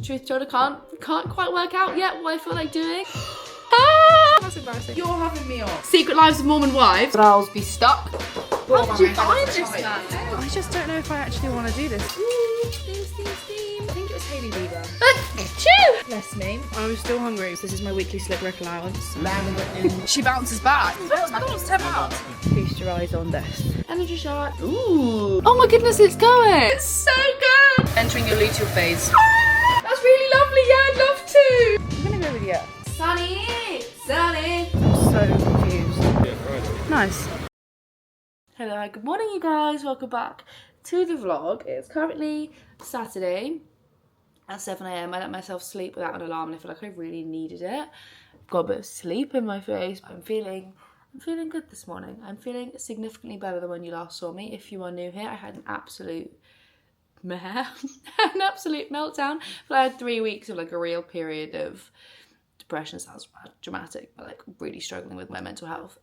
truth told, I can't quite work out yet what I feel like doing. That's embarrassing. You're having me on. Secret Lives of Mormon Wives. Girls be stuck. How did you find this, man? I just don't know if I actually want to do this. Steam. I think it was Hailey Bieber. Chew! Bless me. I'm still hungry. This is my weekly slip wreck allowance. She bounces back. McDonald's £10. Feast your eyes on this. Energy shot. Ooh. Oh my goodness, it's going. It's so good. Entering your luteal phase. That's really lovely. Yeah, I'd love to. I'm gonna go with yeah. Sunny. I'm so confused. Nice. Hello, good morning you guys. Welcome back to the vlog. It's currently Saturday at 7 AM. I let myself sleep without an alarm and I feel like I really needed it. Got a bit of sleep in my face, but I'm feeling good this morning. I'm feeling significantly better than when you last saw me. If you are new here, I had an absolute an absolute meltdown. But I had 3 weeks of like a real period of depression. Sounds dramatic, but like really struggling with my mental health.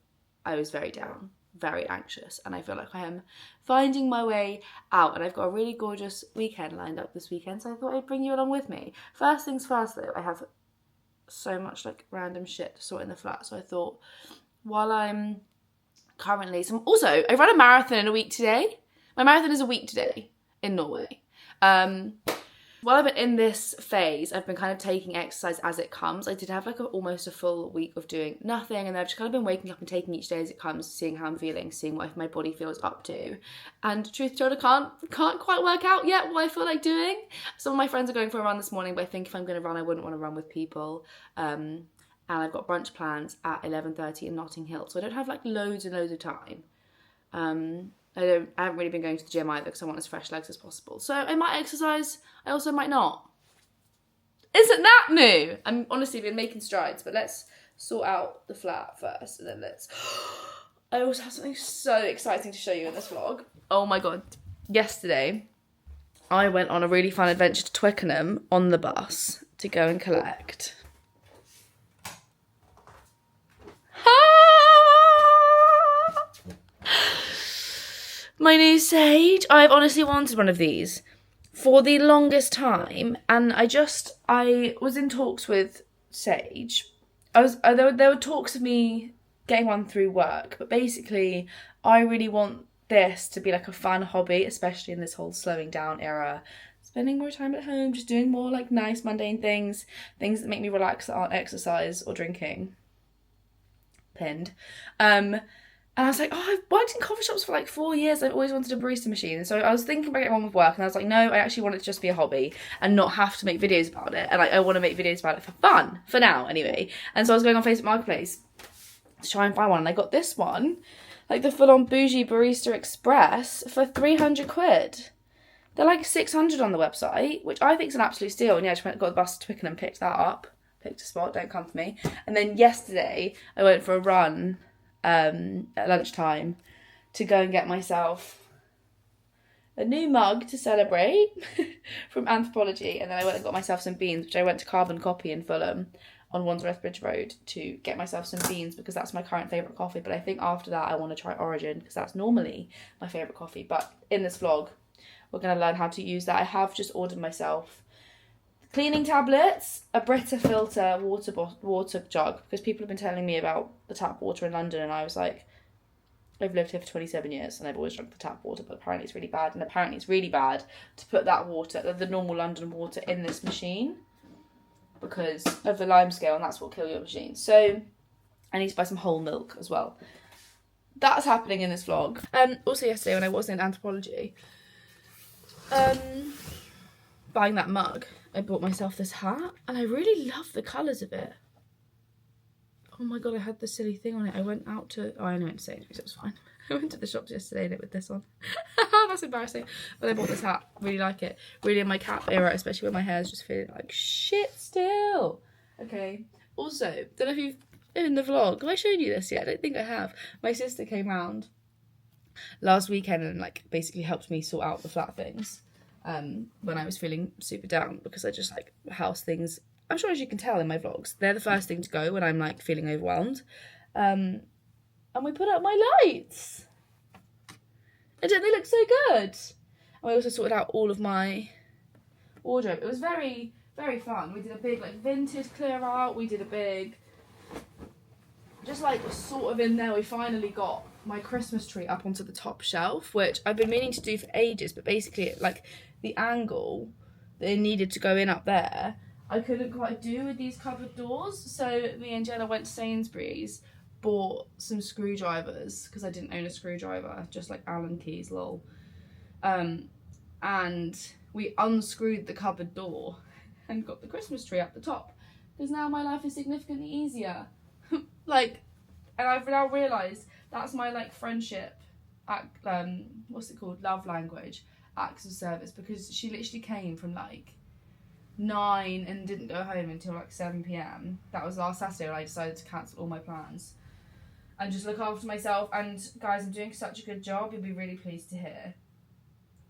I was very down, very anxious, and I feel like I am finding my way out. And I've got a really gorgeous weekend lined up this weekend, so I thought I'd bring you along with me. First things first though, I have so much like random shit to sort in the flat, so I thought while I'm currently also I ran a marathon in a week today. My marathon is a week today in Norway. While I've been in this phase, I've been kind of taking exercise as it comes. I did have like almost a full week of doing nothing, and I've just kind of been waking up and taking each day as it comes, seeing how I'm feeling, seeing what my body feels up to. And truth told, I can't quite work out yet what I feel like doing. Some of my friends are going for a run this morning, but I think if I'm going to run, I wouldn't want to run with people. And I've got brunch plans at 11:30 in Notting Hill, so I don't have like loads and loads of time. I haven't really been going to the gym either because I want as fresh legs as possible. So I might exercise, I also might not. Isn't that new? I'm honestly been making strides, but let's sort out the flat first and then let's... I also have something so exciting to show you in this vlog. Oh my God. Yesterday, I went on a really fun adventure to Twickenham on the bus to go and collect... my new Sage. I've honestly wanted one of these for the longest time, and I was in talks with Sage. There were talks of me getting one through work, but basically I really want this to be like a fun hobby, especially in this whole slowing down era. Spending more time at home, just doing more like nice mundane things that make me relax that aren't exercise or drinking. Pinned. And I was like, oh, I've worked in coffee shops for like 4 years. I've always wanted a barista machine. So I was thinking about getting one with work. And I was like, no, I actually want it to just be a hobby and not have to make videos about it. And I want to make videos about it for fun, for now anyway. And so I was going on Facebook Marketplace to try and find one. And I got this one, like the full-on bougie barista express for 300 quid. They're like 600 on the website, which I think is an absolute steal. And yeah, I just got the bus to Twickenham and picked that up. Picked a spot, don't come for me. And then yesterday, I went for a run at lunchtime to go and get myself a new mug to celebrate from Anthropology, and then I went and got myself some beans, which I went to Carbon Copy in Fulham on Wandsworth Bridge Road to get myself some beans because that's my current favourite coffee. But I think after that I want to try Origin because that's normally my favourite coffee. But in this vlog we're going to learn how to use that. I have just ordered myself cleaning tablets, a Brita filter water jug, because people have been telling me about the tap water in London, and I was like, I've lived here for 27 years and I've always drunk the tap water, but apparently it's really bad, and apparently it's really bad to put that water, the normal London water, in this machine because of the lime scale, and that's what will kill your machine. So I need to buy some whole milk as well. That's happening in this vlog. Also yesterday when I was in Anthropology, buying that mug, I bought myself this hat, and I really love the colours of it. Oh my God, I had this silly thing on it. I went out to... Oh, I went to say it, so it was fine. I went to the shops yesterday and it with this on. That's embarrassing. But I bought this hat. Really like it. Really in my cap era, especially when my hair's just feeling like shit still. Okay. Also, don't know if you've been in the vlog. Have I shown you this yet? I don't think I have. My sister came round last weekend and like basically helped me sort out the flat things. When I was feeling super down, because I just like house things. I'm sure as you can tell in my vlogs, they're the first thing to go when I'm like feeling overwhelmed. And we put up my lights. And don't they look so good? And we also sorted out all of my wardrobe. It was very very fun. We did a big like vintage clear out. We did a big, just like sort of in there, we finally got my Christmas tree up onto the top shelf, which I've been meaning to do for ages, but basically like the angle that it needed to go in up there, I couldn't quite do with these cupboard doors. So me and Jenna went to Sainsbury's, bought some screwdrivers, because I didn't own a screwdriver, just like Allen keys, lol. And we unscrewed the cupboard door and got the Christmas tree up the top, because now my life is significantly easier. Like, and I've now realised that's my like friendship, what's it called, love language, acts of service, because she literally came from like 9 and didn't go home until like 7 p.m. That was last Saturday when I decided to cancel all my plans and just look after myself. And guys, I'm doing such a good job, you'll be really pleased to hear.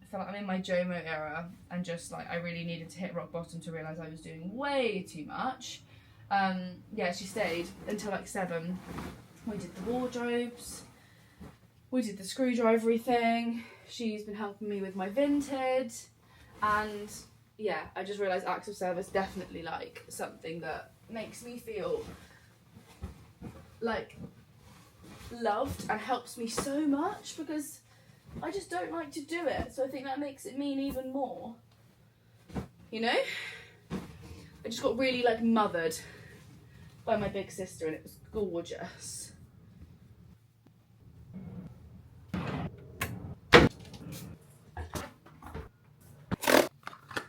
I feel like I'm in my JOMO era, and just like I really needed to hit rock bottom to realise I was doing way too much. Yeah, she stayed until like 7. We did the wardrobes, we did the screwdrivery thing, she's been helping me with my vintage, and yeah, I just realised acts of service definitely like something that makes me feel like loved and helps me so much, because I just don't like to do it, so I think that makes it mean even more, you know? I just got really like mothered by my big sister and it was gorgeous.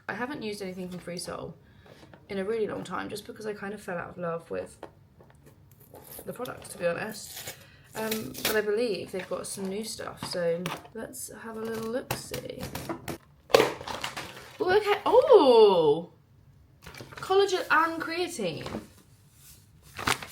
I haven't used anything from Free Soul in a really long time, just because I kind of fell out of love with the product, to be honest. But I believe they've got some new stuff, so let's have a little look-see. Oh, okay. Oh! Collagen and creatine.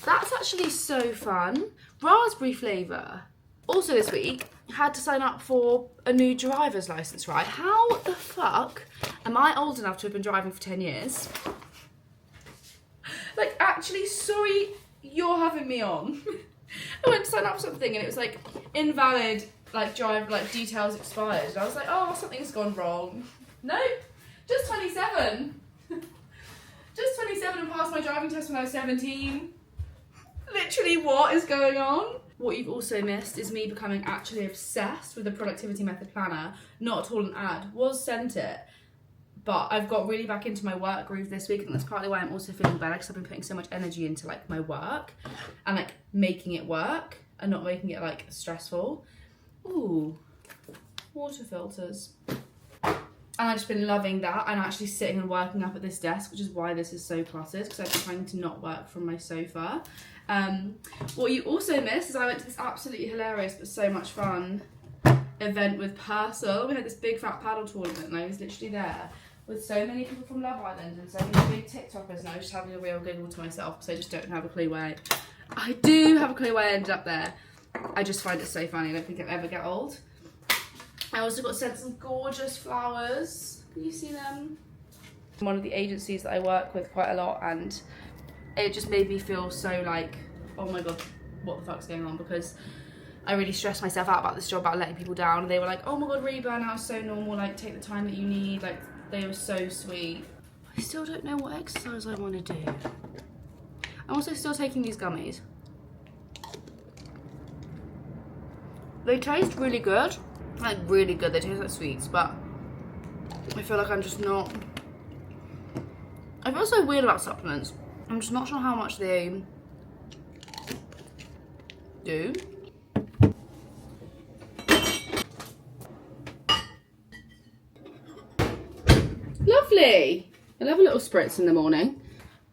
That's actually so fun. Raspberry flavour. Also this week, had to sign up for a new driver's licence, right? How the fuck am I old enough to have been driving for 10 years? Like, actually, sorry, you're having me on. I went to sign up for something and it was like, invalid, like, drive, like, details expired. And I was like, oh, something's gone wrong. Nope, just 27. Just 27 and passed my driving test when I was 17. Literally, what is going on? What you've also missed is me becoming actually obsessed with the productivity method planner. Not at all an ad. Was sent it, but I've got really back into my work groove this week, and that's partly why I'm also feeling better, because I've been putting so much energy into like my work and like making it work and not making it like stressful. Ooh, water filters. And I've just been loving that. I'm actually sitting and working up at this desk, which is why this is so cluttered, because I've been trying to not work from my sofa. What you also missed is I went to this absolutely hilarious but so much fun event with Purcell. We had this big fat paddle tournament and I was literally there with so many people from Love Island and so many big TikTokers, and I was just having a real giggle to myself because I just don't have a clue why. I do have a clue why I ended up there. I just find it so funny. I don't think I'll ever get old. I also got sent some gorgeous flowers. Can you see them? One of the agencies that I work with quite a lot, and it just made me feel so like, oh my god, what the fuck's going on? Because I really stressed myself out about this job, about letting people down. And they were like, oh my god, really, burnout is so normal, like take the time that you need. Like, they were so sweet. I still don't know what exercise I want to do. I'm also still taking these gummies. They taste really good. Like, really good. They taste like sweets, but I feel like I'm just not... I feel so weird about supplements. I'm just not sure how much they do. Lovely. I love a little spritz in the morning.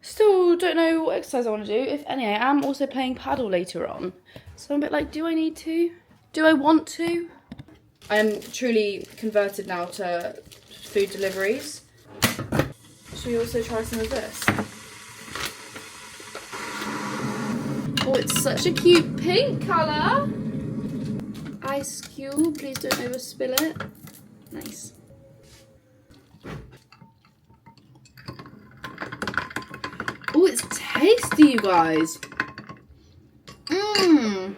Still don't know what exercise I want to do, if any. I am also playing paddle later on. So I'm a bit like, do I need to? Do I want to? I am truly converted now to food deliveries. Should we also try some of this? Oh, it's such a cute pink colour. Ice cube, please don't overspill it. Nice. Oh, it's tasty, you guys. Mmm.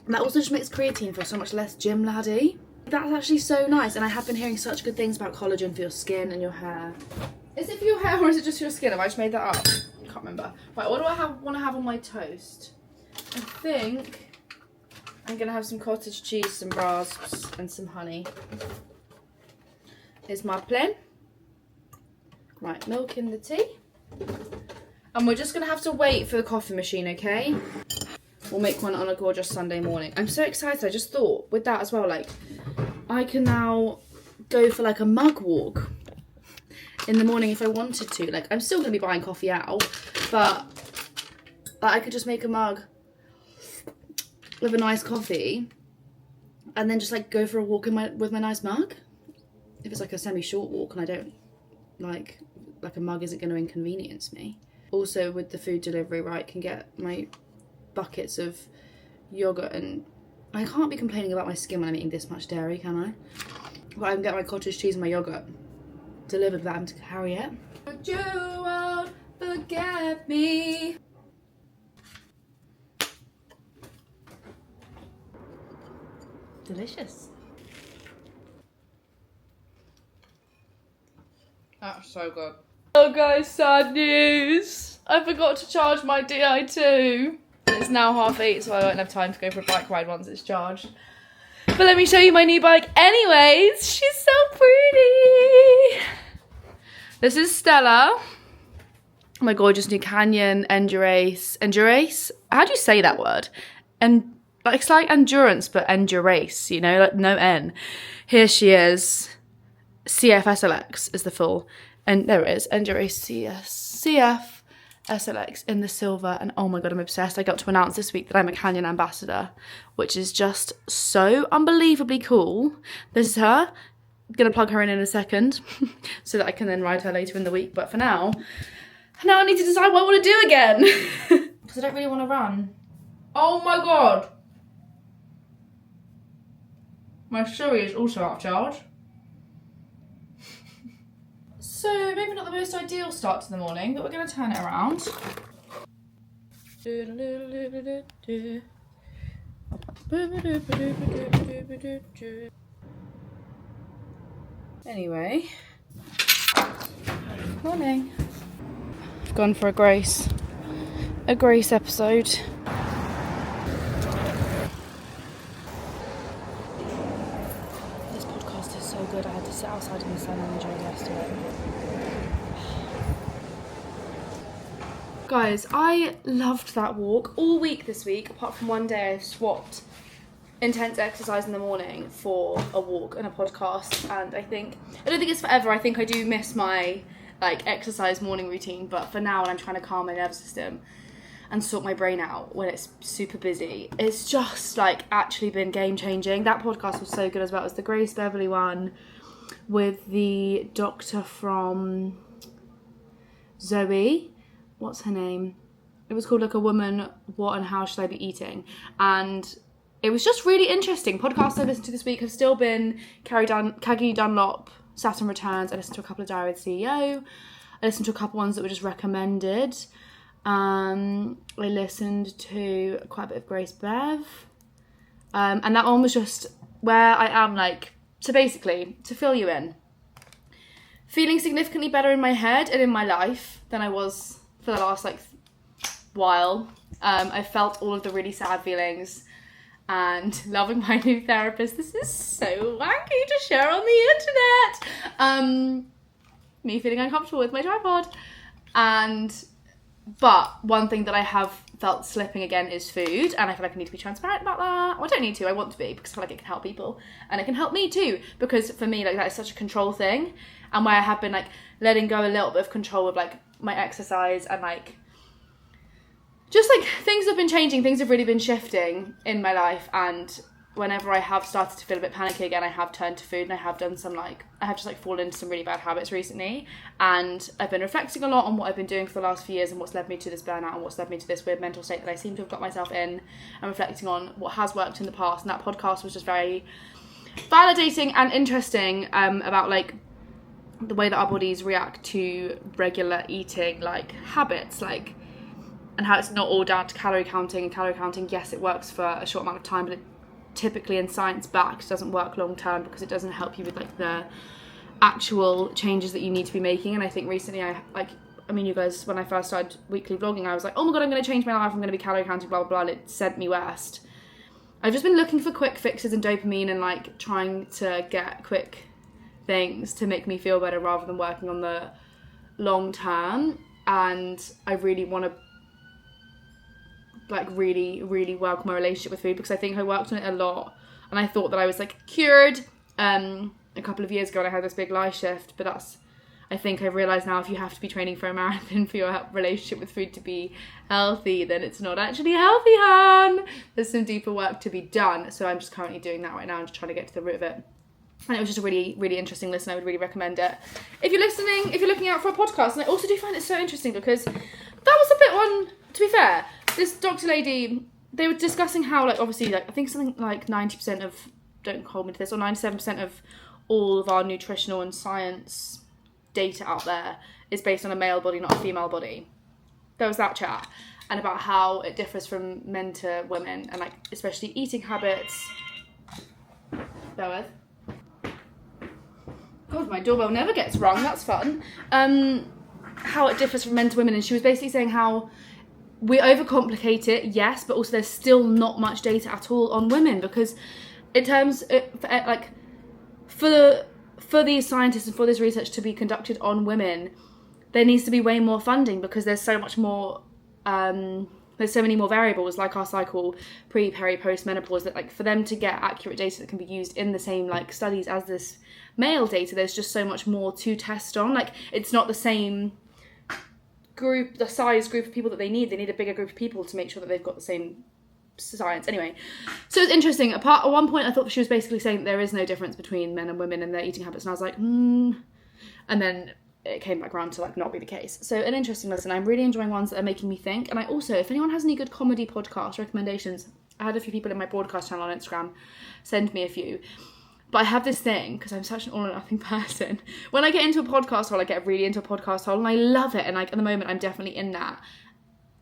That also just makes creatine feel so much less gym laddie. That's actually so nice, and I have been hearing such good things about collagen for your skin and your hair. Is it for your hair or is it just your skin? Have I just made that up? I can't remember. Right, what do I want to have on my toast? I think I'm going to have some cottage cheese, some rasps and some honey. Here's my plan. Right, milk in the tea. And we're just going to have to wait for the coffee machine, okay? We'll make one on a gorgeous Sunday morning. I'm so excited. I just thought with that as well, like, I can now go for like a mug walk in the morning if I wanted to. Like, I'm still going to be buying coffee out, but I could just make a mug with a nice coffee and then just like go for a walk with my nice mug. If it's like a semi-short walk and I don't like a mug isn't going to inconvenience me. Also with the food delivery, right, I can get my buckets of yogurt, and I can't be complaining about my skin when I'm eating this much dairy, can I? But I can get my cottage cheese and my yogurt delivered without having to carry it. But you won't forget me. Delicious. That's so good. Oh guys, sad news. I forgot to charge my Di2. It's now 8:30, so I won't have time to go for a bike ride once it's charged. But let me show you my new bike anyways. She's so pretty. This is Stella. My gorgeous new Canyon Endurace. Endurace? How do you say that word? And like, it's like endurance, but endurace, you know, like no N. Here she is. CF SLX is the full. And there it is. Endurace CF SLX in the silver, and oh my god, I'm obsessed. I got to announce this week that I'm a Canyon ambassador, which is just so unbelievably cool. This is her. I'm gonna plug her in a second so that I can then ride her later in the week, but for now I need to decide what I want to do again because I don't really want to run. Oh my god, my Siri is also out of charge. So, maybe not the most ideal start to the morning, but we're going to turn it around. Anyway. Morning. I've gone for a Grace episode. This podcast is so good, I had to sit outside in the sun and enjoy the rest of it. Guys, I loved that walk all week this week, apart from one day I swapped intense exercise in the morning for a walk and a podcast, and I don't think it's forever. I think I do miss my like exercise morning routine, but for now when I'm trying to calm my nervous system and sort my brain out when it's super busy, it's just like actually been game changing. That podcast was so good as well. It was the Beverley one with the doctor from Zoe. What's her name? It was called like A Woman, What and How Should I Be Eating? And it was just really interesting. Podcasts I listened to this week have still been Caggie, Dunlop, Saturn Returns. I listened to a couple of Diary of the CEO. I listened to a couple ones that were just recommended. I listened to quite a bit of Grace Bev. And that one was just where I am like, so basically, to fill you in, feeling significantly better in my head and in my life than I was for the last like while. I felt all of the really sad feelings and loving my new therapist. This is so wacky to share on the internet. Me feeling uncomfortable with my tripod. But one thing that I have felt slipping again is food, and I feel like I need to be transparent about that. Well, I don't need to, I want to be, because I feel like it can help people, and it can help me too, because for me, like, that is such a control thing, and where I have been like letting go a little bit of control of like my exercise, and like just like things have been changing, things have really been shifting in my life, and whenever I have started to feel a bit panicky again, I have turned to food, and I have done some like, I have just like fallen into some really bad habits recently, and I've been reflecting a lot on what I've been doing for the last few years and what's led me to this burnout and what's led me to this weird mental state that I seem to have got myself in, and reflecting on what has worked in the past. And that podcast was just very validating and interesting about like the way that our bodies react to regular eating like habits, like, and how it's not all down to calorie counting. And calorie counting, yes, it works for a short amount of time, but it typically in science backed doesn't work long term, because it doesn't help you with like the actual changes that you need to be making. And I think recently you guys, when I first started weekly vlogging, I was like, oh my god, I'm going to change my life, I'm going to be calorie counting, blah, blah, blah, and it sent me west. I've just been looking for quick fixes and dopamine and like trying to get quick things to make me feel better rather than working on the long term. And I really want to like really, really work on my relationship with food, because I think I worked on it a lot and I thought that I was like cured a couple of years ago and I had this big life shift, but I think I've realised now, if you have to be training for a marathon for your relationship with food to be healthy, then it's not actually healthy, hun. There's some deeper work to be done. So I'm just currently doing that right now and just trying to get to the root of it. And it was just a really, really interesting listen. I would really recommend it. If you're listening, if you're looking out for a podcast, and I also do find it so interesting because that was a bit one, to be fair, this doctor lady, they were discussing how, like, obviously, like, I think something like 90% of, don't hold me to this, or 97% of all of our nutritional and science data out there is based on a male body, not a female body. There was that chat, and about how it differs from men to women, and like especially eating habits. Bear with. God, my doorbell never gets rung. That's fun. How it differs from men to women, and she was basically saying how we overcomplicate it, yes, but also there's still not much data at all on women, because in terms for these scientists and for this research to be conducted on women, there needs to be way more funding, because there's so much more, there's so many more variables, like our cycle, pre, peri, post menopause, that like for them to get accurate data that can be used in the same like studies as this male data, there's just so much more to test on. Like, it's not the same group, the size group of people that they need a bigger group of people to make sure that they've got the same science. Anyway, so it's interesting. At one point I thought she was basically saying that there is no difference between men and women in their eating habits, and I was like, and then it came back around to like not be the case. So an interesting listen. I'm really enjoying ones that are making me think. And I also, if anyone has any good comedy podcast recommendations, I had a few people in my broadcast channel on Instagram send me a few. But I have this thing, because I'm such an all or nothing person, when I get into a podcast hole, I get really into a podcast hole and I love it, and like at the moment I'm definitely in that.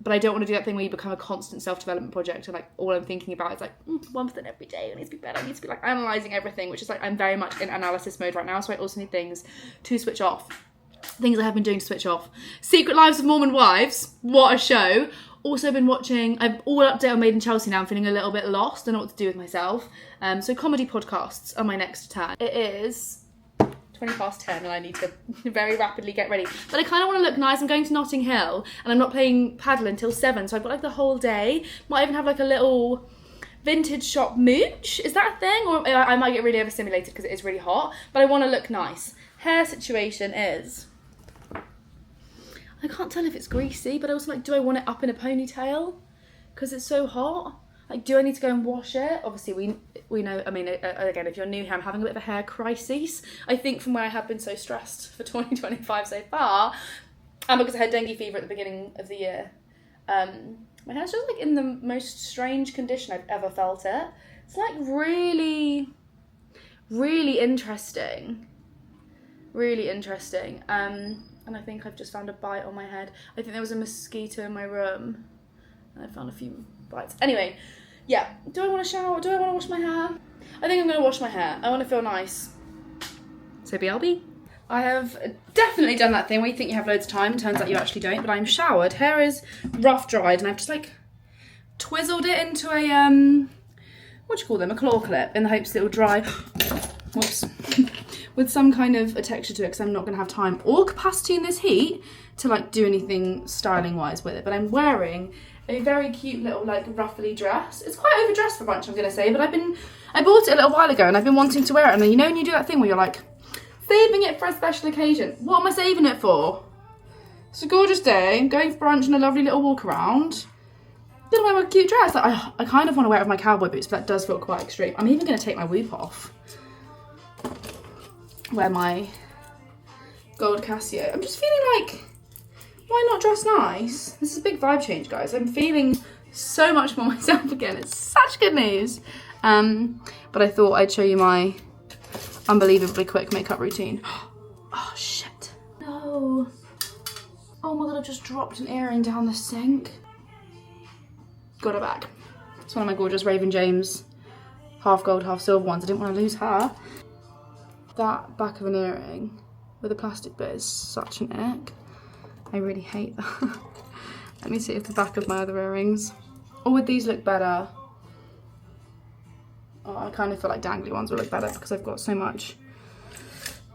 But I don't want to do that thing where you become a constant self-development project and like all I'm thinking about is like 1% every day, I need to be better, I need to be like analysing everything, which is like I'm very much in analysis mode right now, so I also need things to switch off. Things I have been doing to switch off. Secret Lives of Mormon Wives, what a show. Also been watching, I'm all update on Made in Chelsea now, I'm feeling a little bit lost, I don't know what to do with myself. So comedy podcasts are my next turn. It is 10:20 and I need to very rapidly get ready. But I kind of want to look nice. I'm going to Notting Hill and I'm not playing paddle until 7, so I've got like the whole day. Might even have like a little vintage shop mooch. Is that a thing? Or I might get really overstimulated because it is really hot, but I want to look nice. Hair situation is, I can't tell if it's greasy, but I was like, do I want it up in a ponytail? Because it's so hot. Like, do I need to go and wash it? Obviously, we know, I mean, again, if you're new here, I'm having a bit of a hair crisis. I think from where I have been so stressed for 2025 so far, and because I had dengue fever at the beginning of the year, my hair's just like in the most strange condition I've ever felt it. It's like really, really interesting. Really interesting. And I think I've just found a bite on my head. I think there was a mosquito in my room, and I found a few bites. Anyway, yeah. Do I want to shower? Do I want to wash my hair? I think I'm going to wash my hair. I want to feel nice. So BLB. I have definitely done that thing where you think you have loads of time, turns out you actually don't, but I'm showered. Hair is rough dried, and I've just like twizzled it into a, what do you call them? A claw clip, in the hopes that it will dry. Whoops. With some kind of a texture to it, because I'm not going to have time or capacity in this heat to like do anything styling wise with it. But I'm wearing a very cute little like ruffly dress. It's quite overdressed for brunch, I'm going to say, but I bought it a little while ago and I've been wanting to wear it. And then, you know, when you do that thing where you're like saving it for a special occasion. What am I saving it for? It's a gorgeous day. I'm going for brunch and a lovely little walk around. I'm going to wear my cute dress. Like, I kind of want to wear it with my cowboy boots, but that does feel quite extreme. I'm even going to take my whoop off. Wear my gold Casio. I'm just feeling like, why not dress nice? This is a big vibe change, guys. I'm feeling so much more myself again. It's such good news. But I thought I'd show you my unbelievably quick makeup routine. Oh, shit. No. Oh my god, I've just dropped an earring down the sink. Got it back. It's one of my gorgeous Raven James half gold, half silver ones. I didn't want to lose her. that back of an earring with a plastic bit is such an ick. I really hate that. Let me see if the back of my other earrings. Or would these look better? Oh, I kind of feel like dangly ones would look better because I've got so much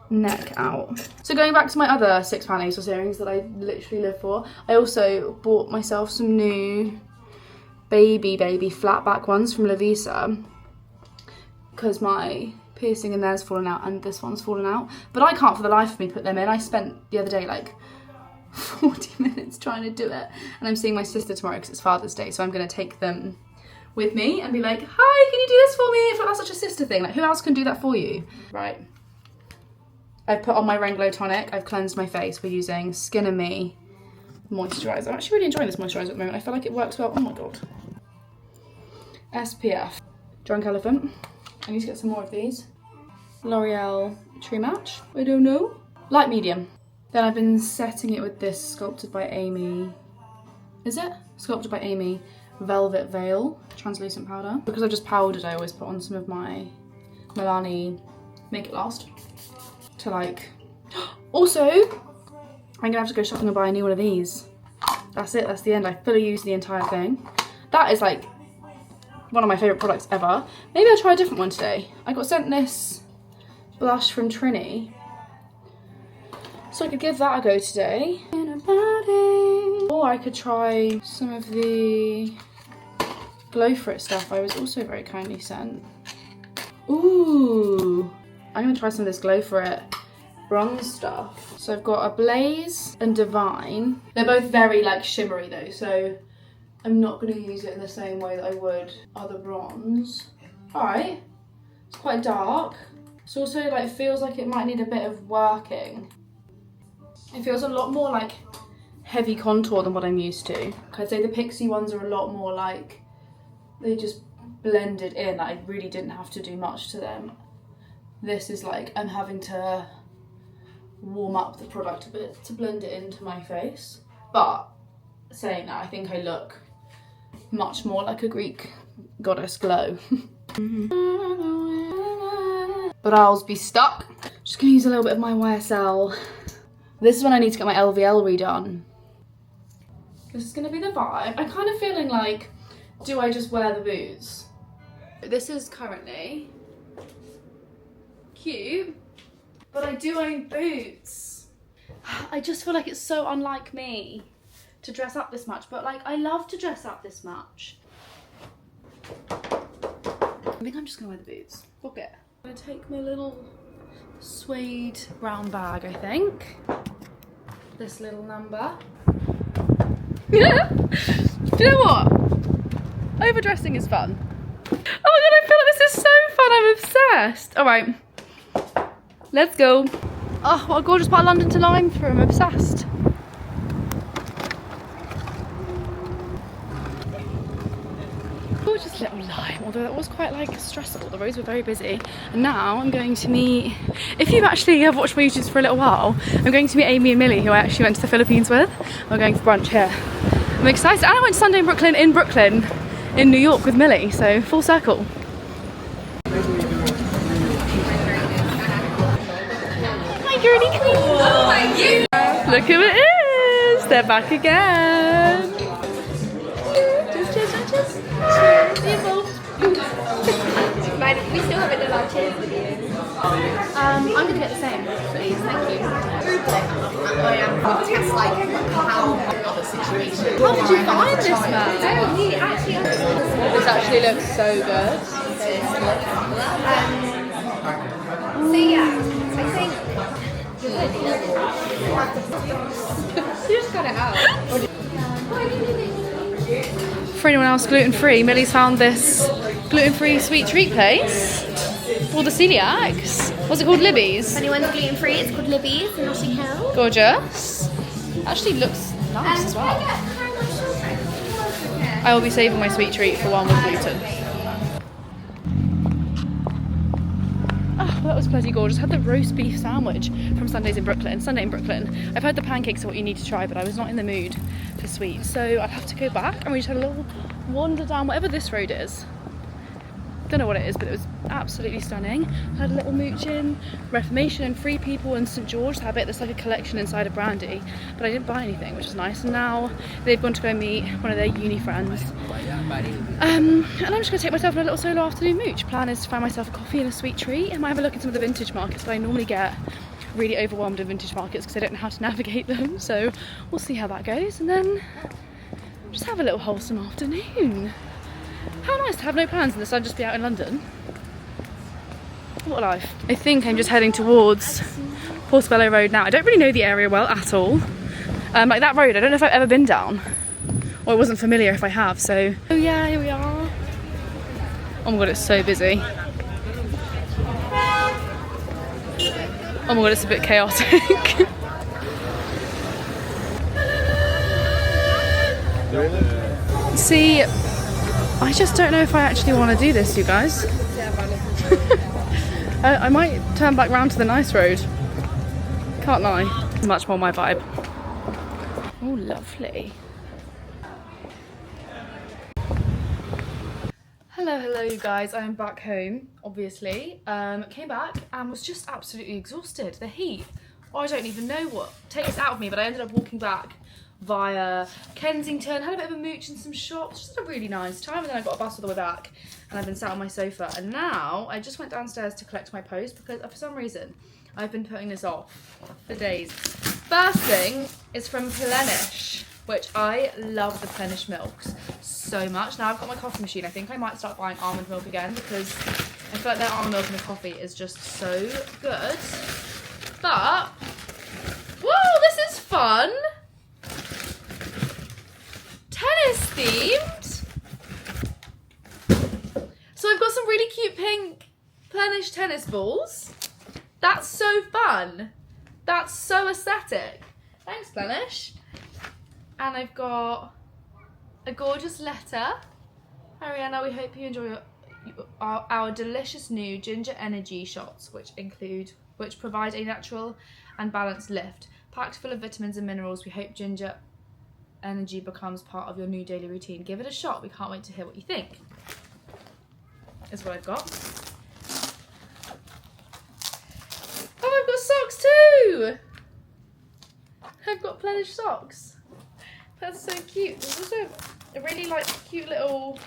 neck out. So going back to my other £6 ASOS earrings that I literally live for, I also bought myself some new baby flat back ones from Lavisa because my piercing in there's fallen out and this one's fallen out, but I can't for the life of me put them in. I spent the other day like 40 minutes trying to do it, and I'm seeing my sister tomorrow because it's Father's Day, so I'm going to take them with me and be like, hi, can you do this for me? I feel like that's such a sister thing, like who else can do that for you? Right, I've put on my Rain Glow tonic, I've cleansed my face. We're using Skin and Me moisturiser. I'm actually really enjoying this moisturiser at the moment. I feel like it works well. Oh my god. SPF. Drunk Elephant. I need to get some more of these. L'Oreal True Match. I don't know. Light medium. Then I've been setting it with this Sculpted by Amy. Is it? Sculpted by Amy Velvet Veil translucent powder. Because I've just powdered, I always put on some of my Milani Make It Last. To like... Also, I'm gonna have to go shopping and buy a new one of these. That's it, that's the end. I fully used the entire thing. That is like one of my favourite products ever. Maybe I'll try a different one today. I got sent this blush from Trini, so I could give that a go today. Or I could try some of the Glow For It stuff I was also very kindly sent. Ooh, I'm gonna try some of this Glow For It bronze stuff. So I've got a Blaze and Divine. They're both very like shimmery though, so I'm not going to use it in the same way that I would other bronze. Alright, it's quite dark. It's also like feels like it might need a bit of working. It feels a lot more like heavy contour than what I'm used to. I'd say the Pixie ones are a lot more like, they just blended in. I really didn't have to do much to them. This is like, I'm having to warm up the product a bit to blend it into my face. But saying that, I think I look much more like a Greek goddess glow. Brows be stuck. Just gonna use a little bit of my YSL. This is when I need to get my LVL redone. This is gonna be the vibe. I'm kind of feeling like, do I just wear the boots? This is currently cute, but I do own boots. I just feel like it's so unlike me to dress up this much, but like I love to dress up this much. I think I'm just gonna wear the boots. Fuck it. I'm gonna take my little suede brown bag, I think. This little number. Do you know what? Overdressing is fun. Oh my god, I feel like this is so fun. I'm obsessed. All right, let's go. Oh, what a gorgeous part of London to lime through. I'm obsessed. Gorgeous little lime, although that was quite like stressful. The roads were very busy. And now I'm going to meet, if you actually have watched my YouTubes for a little while, I'm going to meet Amy and Millie, who I actually went to the Philippines with. We're going for brunch here. I'm excited. And I went Sunday in Brooklyn in New York with Millie, so full circle. My girly queen! Oh my god! Look who it is! They're back again! Cheers! We still haven't done our cheers with you. I'm gonna get the same, please, thank you. I am going to test like how the situation. How did you find this, man? This actually looks so good. So yeah, I think you just got it out. For anyone else gluten-free, Millie's found this gluten-free sweet treat place for the celiacs. What's it called? Libby's? if anyone's gluten free, it's called Libby's in Notting Hill. Gorgeous. Actually looks nice as well. I will be saving my sweet treat for one with gluten. Oh, that was bloody gorgeous. I had the roast beef sandwich from Sunday in Brooklyn. I've heard the pancakes are what you need to try, but I was not in the mood for sweet, so I'll have to go back, and we just had a little wander down whatever this road is. Don't know what it is, but it was absolutely stunning. Had a little mooch in, Reformation and Free People and St George. That bit that's like a collection inside a brandy, but I didn't buy anything, which is nice. And now they've gone to go meet one of their uni friends. And I'm just gonna take myself on a little solo afternoon mooch. Plan is to find myself a coffee and a sweet treat. I might have a look at some of the vintage markets, but I normally get really overwhelmed in vintage markets because I don't know how to navigate them. So we'll see how that goes, and then just have a little wholesome afternoon. How nice to have no plans and the sun just be out in London. What a life. I think I'm just heading towards Portobello Road now. I don't really know the area well at all. Like that road, I don't know if I've ever been down, or it wasn't familiar if I have, so. Oh yeah, here we are. Oh my god, it's so busy. Oh my god, it's a bit chaotic. See, I just don't know if I actually want to do this, you guys. I might turn back round to the nice road. Can't lie. It's much more my vibe. Oh, lovely. Hello you guys. I am back home, obviously. Came back and was just absolutely exhausted. The heat, I don't even know what takes it out of me, but I ended up walking back via Kensington, had a bit of a mooch in some shops, just had a really nice time, and then I got a bus all the way back and I've been sat on my sofa, and now I just went downstairs to collect my post because for some reason I've been putting this off for days. First thing is from Plenish, which I love the Plenish milks so much. Now I've got my coffee machine, I think I might start buying almond milk again because I feel like their almond milk in the coffee is just so good. But, whoa, this is fun! Tennis themed. So I've got some really cute pink Plenish tennis balls. That's so fun. That's so aesthetic. Thanks, Plenish. And I've got a gorgeous letter. Ariana, we hope you enjoy our delicious new ginger energy shots, which provide a natural and balanced lift. Packed full of vitamins and minerals, we hope ginger energy becomes part of your new daily routine. Give it a shot. We can't wait to hear what you think. Is what I've got. Oh, I've got socks too! I've got Plenish socks. That's so cute. There's also a really like cute little,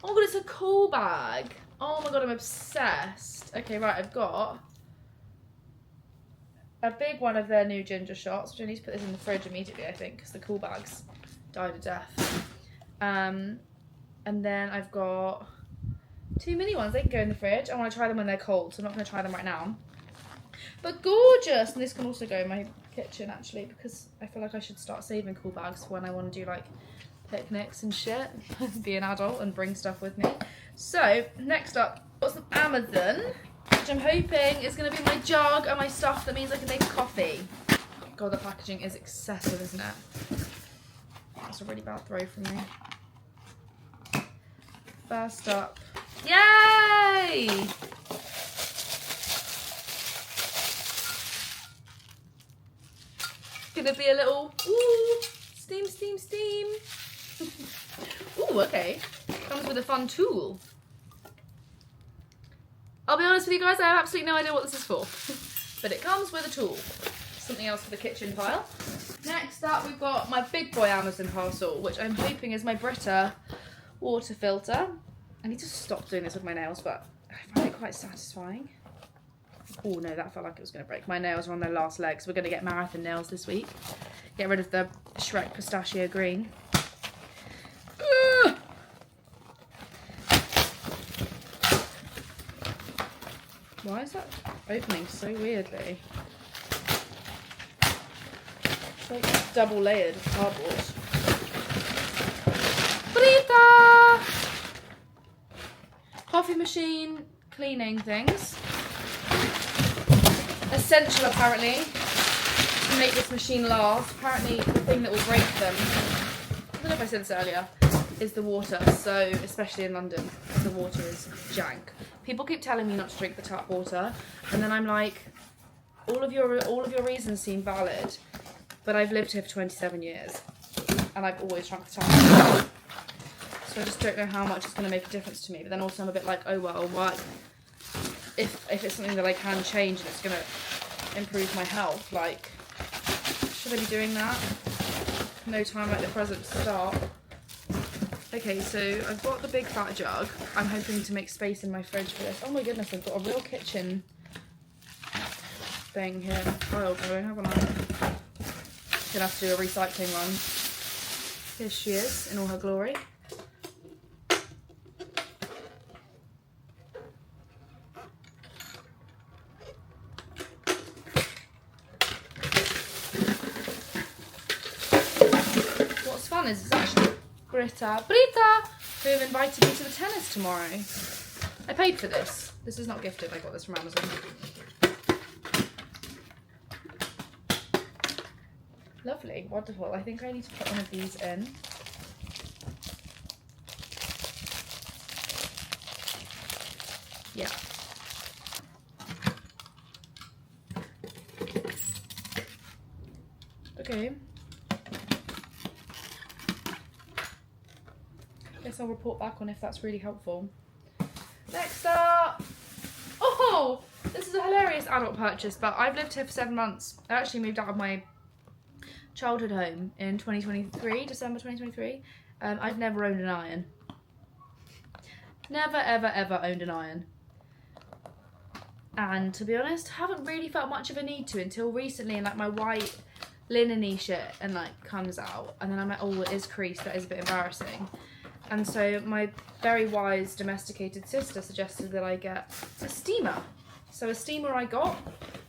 oh my god, it's a cool bag. Oh my god, I'm obsessed. Okay, right, I've got a big one of their new ginger shots, which I need to put this in the fridge immediately, I think, because the cool bags died a death. And then I've got two mini ones. They can go in the fridge. I want to try them when they're cold, so I'm not going to try them right now. But gorgeous! And this can also go in my kitchen, actually, because I feel like I should start saving cool bags for when I want to do, like, picnics and shit. Be an adult and bring stuff with me. So, next up, I've got some Amazon, which I'm hoping is going to be my jug and my stuff that means I can make coffee. God, the packaging is excessive, isn't it? That's a really bad throw from me. First up. Yay! Gonna be a little, ooh, steam, steam, steam. Ooh, okay. Comes with a fun tool. I'll be honest with you guys, I have absolutely no idea what this is for. But it comes with a tool. Something else for the kitchen pile. Next up, we've got my big boy Amazon parcel, which I'm hoping is my Brita water filter. I need to stop doing this with my nails, but I find it quite satisfying. Oh no, that felt like it was going to break. My nails are on their last legs. We're going to get marathon nails this week. Get rid of the Shrek pistachio green. Why is that opening so weirdly? It's like double layered cardboard. Brita! Coffee machine cleaning things. Essential apparently to make this machine last. Apparently the thing that will break them, I don't know if I said this earlier, is the water. So especially in London, the water is jank. People keep telling me not to drink the tap water, and then I'm like, all of your reasons seem valid, but I've lived here for 27 years, and I've always drunk the tap water. So I just don't know how much it's going to make a difference to me. But then also I'm a bit like, oh well, what if it's something that I can change and it's going to improve my health? Like, should I be doing that? No time like the present to start. Okay, so I've got the big fat jug. I'm hoping to make space in my fridge for this. Oh my goodness, I've got a real kitchen thing here. Pile going, haven't I? Gonna have to do a recycling run. Here she is in all her glory. What's fun is it's actually Brita, who have invited me to the tennis tomorrow. I paid for this. This is not gifted, I got this from Amazon. Lovely, wonderful. I think I need to put one of these in. Yeah. Okay. Guess I'll report back on if that's really helpful. Next up! Oh! This is a hilarious adult purchase, but I've lived here for 7 months. I actually moved out of my childhood home in 2023, December 2023. I've never owned an iron. Never, ever, ever owned an iron. And to be honest, haven't really felt much of a need to until recently, and like my white linen-y shit and like comes out, and then I'm like, oh, it is creased, that is a bit embarrassing. And so my very wise domesticated sister suggested that I get a steamer. So a steamer I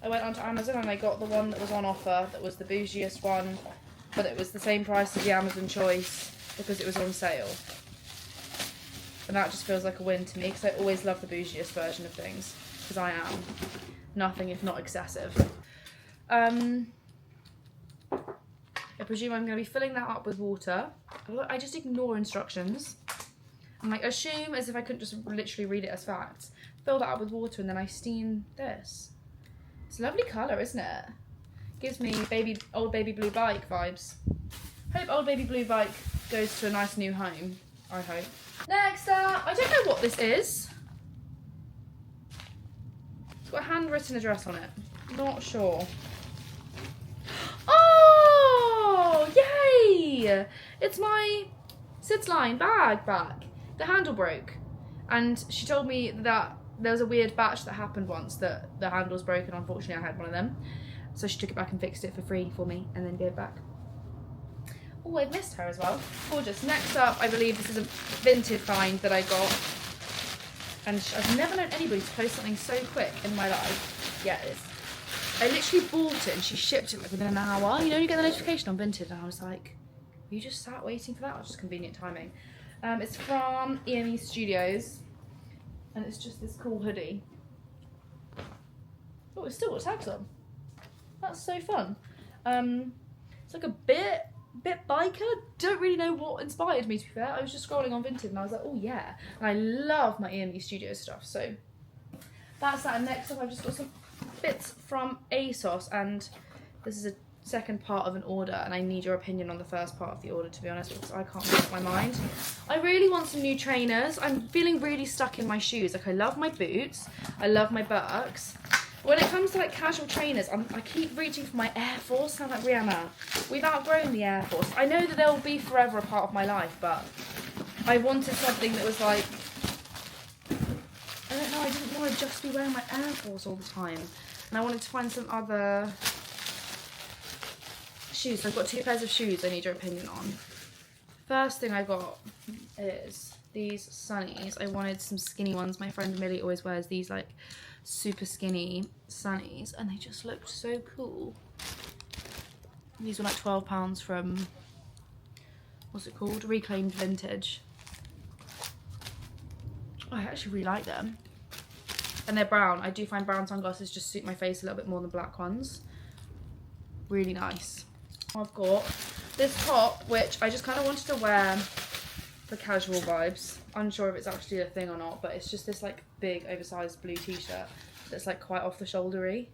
went onto Amazon and I got the one that was on offer, that was the bougiest one, but it was the same price as the Amazon choice because it was on sale. And that just feels like a win to me because I always love the bougiest version of things, because I am nothing if not excessive. I presume I'm going to be filling that up with water. I just ignore instructions. I'm like, assume as if I couldn't just literally read it as facts. Fill that up with water and then I steam this. It's a lovely colour, isn't it? Gives me old baby blue bike vibes. Hope old baby blue bike goes to a nice new home. I hope. Next up, I don't know what this is. It's got a handwritten address on it. Not sure. Oh, yay! It's my Sid's Line bag back. The handle broke. And she told me that there was a weird batch that happened once that the handle's broken. Unfortunately, I had one of them. So she took it back and fixed it for free for me and then gave it back. Oh, I've missed her as well. Gorgeous. Next up, I believe this is a vintage find that I got. And I've never known anybody to post something so quick in my life. Yeah, it is. I literally bought it and she shipped it like within an hour. You know, you get the notification on Vinted and I was like, you just sat waiting for that? It was just convenient timing. It's from EME Studios and it's just this cool hoodie. Oh, it's still got tags on. That's so fun. It's like a bit biker. Don't really know what inspired me, to be fair. I was just scrolling on Vinted and I was like, oh yeah. And I love my EME Studios stuff, so that's that. And next up I've just got some bits from ASOS, and this is a second part of an order and I need your opinion on the first part of the order, to be honest, because I can't make up my mind. I really want some new trainers. I'm feeling really stuck in my shoes. Like, I love my boots, I love my Birks. When it comes to like casual trainers, I keep reaching for my Air Force. I'm like, Rihanna, we've outgrown the Air Force. I know that they'll be forever a part of my life, but I wanted something that was like, I don't know, I didn't want to just be wearing my Air Force all the time. And I wanted to find some other shoes. So I've got 2 pairs of shoes I need your opinion on. First thing I got is these sunnies. I wanted some skinny ones. My friend Millie always wears these like super skinny sunnies and they just looked so cool. These were like £12 from, what's it called? Reclaimed Vintage. Oh, I actually really like them. And they're brown. I do find brown sunglasses just suit my face a little bit more than black ones. Really nice. I've got this top, which I just kind of wanted to wear for casual vibes. Unsure if it's actually a thing or not, but it's just this like big oversized blue t-shirt that's like quite off the shouldery.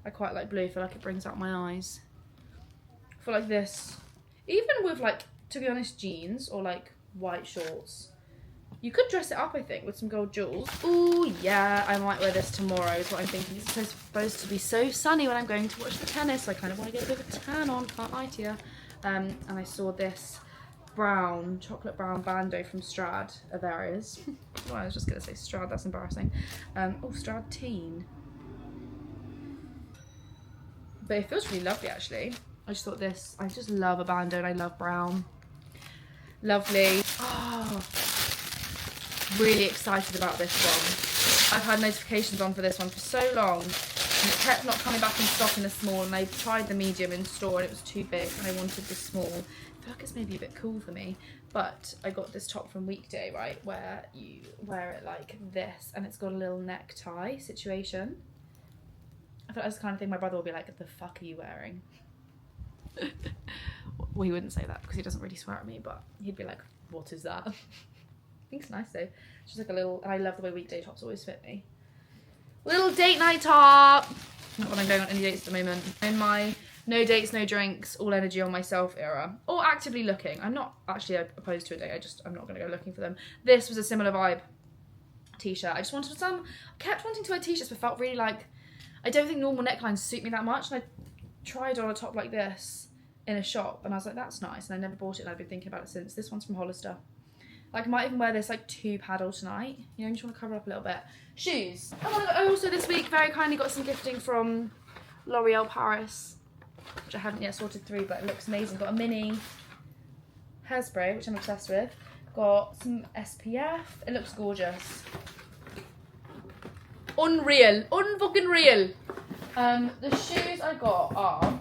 I quite like blue. I feel like it brings out my eyes. I feel like this, even with like, to be honest, jeans or like white shorts, You could dress it up, I think, with some gold jewels. Ooh, yeah, I might wear this tomorrow is what I'm thinking. It's supposed to be so sunny when I'm going to watch the tennis, so I kind of want to get a bit of a tan on, can't lie to you. And I saw this chocolate brown bandeau from Strad. There it is. Well, I was just going to say Strad, that's embarrassing. Oh, Strad Teen. But it feels really lovely, actually. I just thought this, I just love a bandeau and I love brown. Lovely. Oh, really excited about this one. I've had notifications on for this one for so long, and it kept not coming back in stock in the small, and I tried the medium in store and it was too big and I wanted the small. I feel like it's maybe a bit cool for me, but I got this top from Weekday, right, where you wear it like this and it's got a little necktie situation. I thought that's the kind of thing my brother would be like, what the fuck are you wearing? Well, he wouldn't say that because he doesn't really swear at me, but he'd be like, what is that? I think it's nice though. It's just like a little, and I love the way Weekday tops always fit me. Little date night top. Not when I'm going on any dates at the moment. In my no dates, no drinks, all energy on myself era. Or actively looking. I'm not actually opposed to a date, I'm not going to go looking for them. This was a similar vibe t-shirt. I just wanted some, kept wanting to wear t-shirts but felt really like, I don't think normal necklines suit me that much. And I tried on a top like this in a shop and I was like, that's nice, and I never bought it and I've been thinking about it since. This one's from Hollister. Like, I might even wear this like 2 paddle tonight. You know, you just want to cover up a little bit. Shoes. I also this week very kindly got some gifting from L'Oreal Paris, which I haven't yet sorted through, but it looks amazing. Got a mini hairspray, which I'm obsessed with. Got some SPF. It looks gorgeous. Unreal. Unfucking real. The shoes I got are,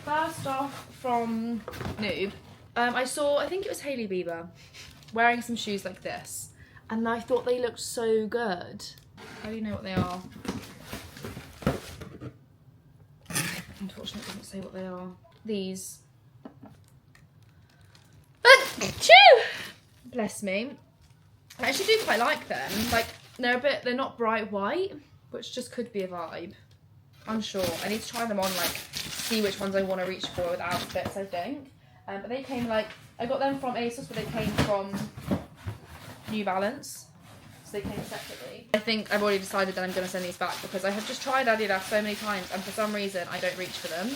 first off, from Noob. I saw, I think it was Hailey Bieber, wearing some shoes like this, and I thought they looked so good. How do you know what they are? Unfortunately, it doesn't say what they are. These. Achoo! Bless me. I actually do quite like them. Like, they're not bright white, which just could be a vibe. Unsure. I need to try them on, like, see which ones I want to reach for with outfits, I think. But they came like, I got them from ASOS, but they came from New Balance. So they came separately. I think I've already decided that I'm going to send these back because I have just tried Adidas so many times and for some reason I don't reach for them.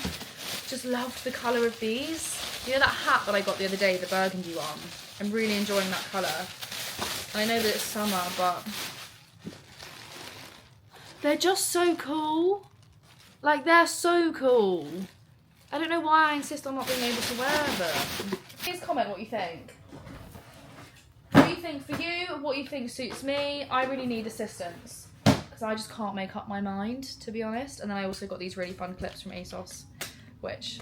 Just loved the colour of these. You know that hat that I got the other day, the burgundy one? I'm really enjoying that colour. And I know that it's summer, but they're just so cool. Like, they're so cool. I don't know why I insist on not being able to wear them. Please comment what you think. What you think for you, what you think suits me. I really need assistance because I just can't make up my mind, to be honest. And then I also got these really fun clips from ASOS, which